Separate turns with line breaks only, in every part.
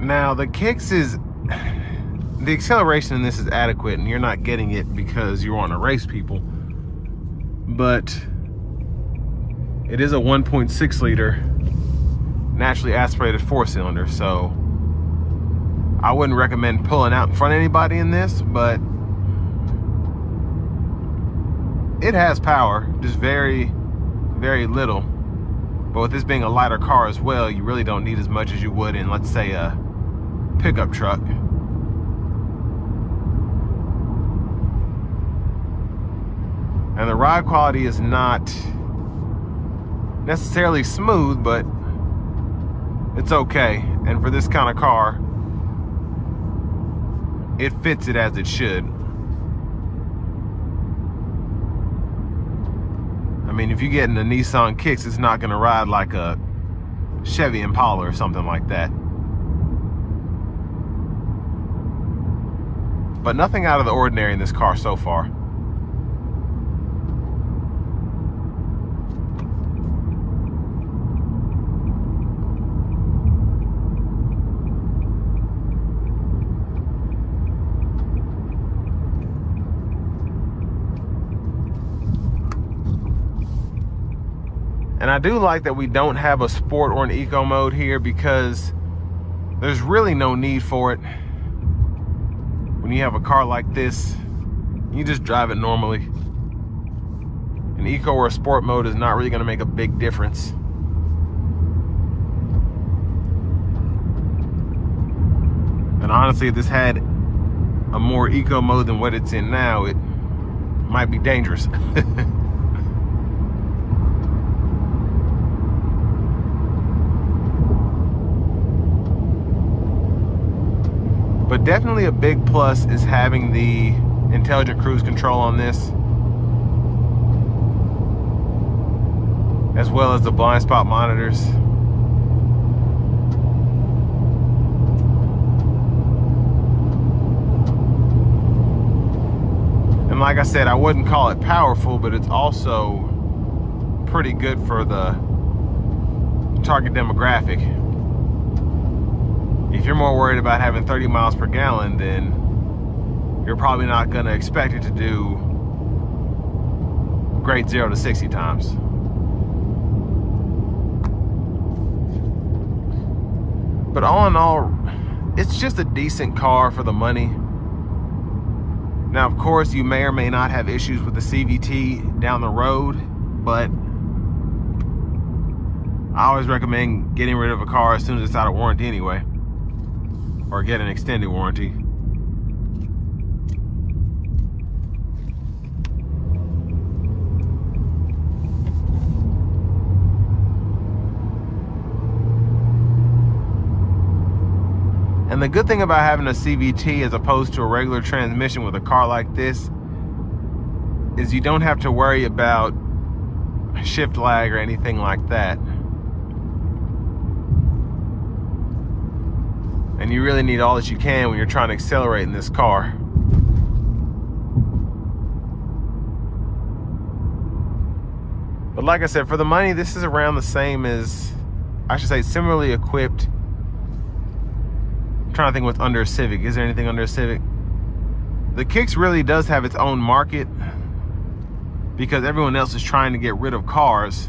Now the kicks is, the acceleration in this is adequate, and you're not getting it because you want to race people, but it is a 1.6 liter naturally aspirated 4-cylinder, so I wouldn't recommend pulling out in front of anybody in this, but it has power, just very, very little. But with this being a lighter car as well, you really don't need as much as you would in, let's say, a pickup truck. And the ride quality is not necessarily smooth, but it's okay. And for this kind of car, it fits it as it should. I mean, if you get in a Nissan Kicks, it's not gonna ride like a Chevy Impala or something like that. But nothing out of the ordinary in this car so far. And I do like that we don't have a sport or an eco mode here, because there's really no need for it. When you have a car like this, you just drive it normally. An eco or a sport mode is not really going to make a big difference. And honestly, if this had a more eco mode than what it's in now, it might be dangerous. But definitely a big plus is having the intelligent cruise control on this, as well as the blind spot monitors. And like I said, I wouldn't call it powerful, but it's also pretty good for the target demographic. If you're more worried about having 30 miles per gallon, then you're probably not going to expect it to do great 0 to 60 times. But all in all, it's just a decent car for the money. Now, of course, you may or may not have issues with the CVT down the road, but I always recommend getting rid of a car as soon as it's out of warranty anyway, or get an extended warranty. And the good thing about having a CVT as opposed to a regular transmission with a car like this is you don't have to worry about shift lag or anything like that. And you really need all that you can when you're trying to accelerate in this car. But like I said, for the money, this is around the same as, I should say, similarly equipped. I'm trying to think what's under a Civic. Is there anything under a Civic? The Kicks really does have its own market because everyone else is trying to get rid of cars.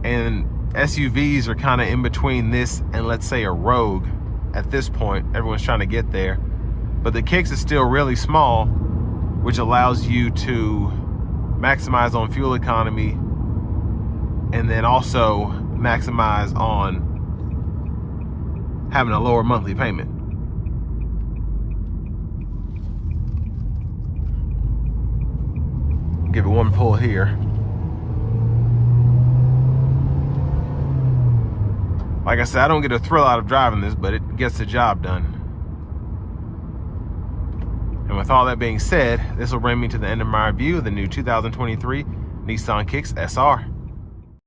And SUVs are kind of in between this and, let's say, a Rogue at this point. Everyone's trying to get there. But the Kicks is still really small, which allows you to maximize on fuel economy and then also maximize on having a lower monthly payment. Give it one pull here. Like I said, I don't get a thrill out of driving this, but it gets the job done. And with all that being said, this will bring me to the end of my review of the new 2023 Nissan Kicks SR.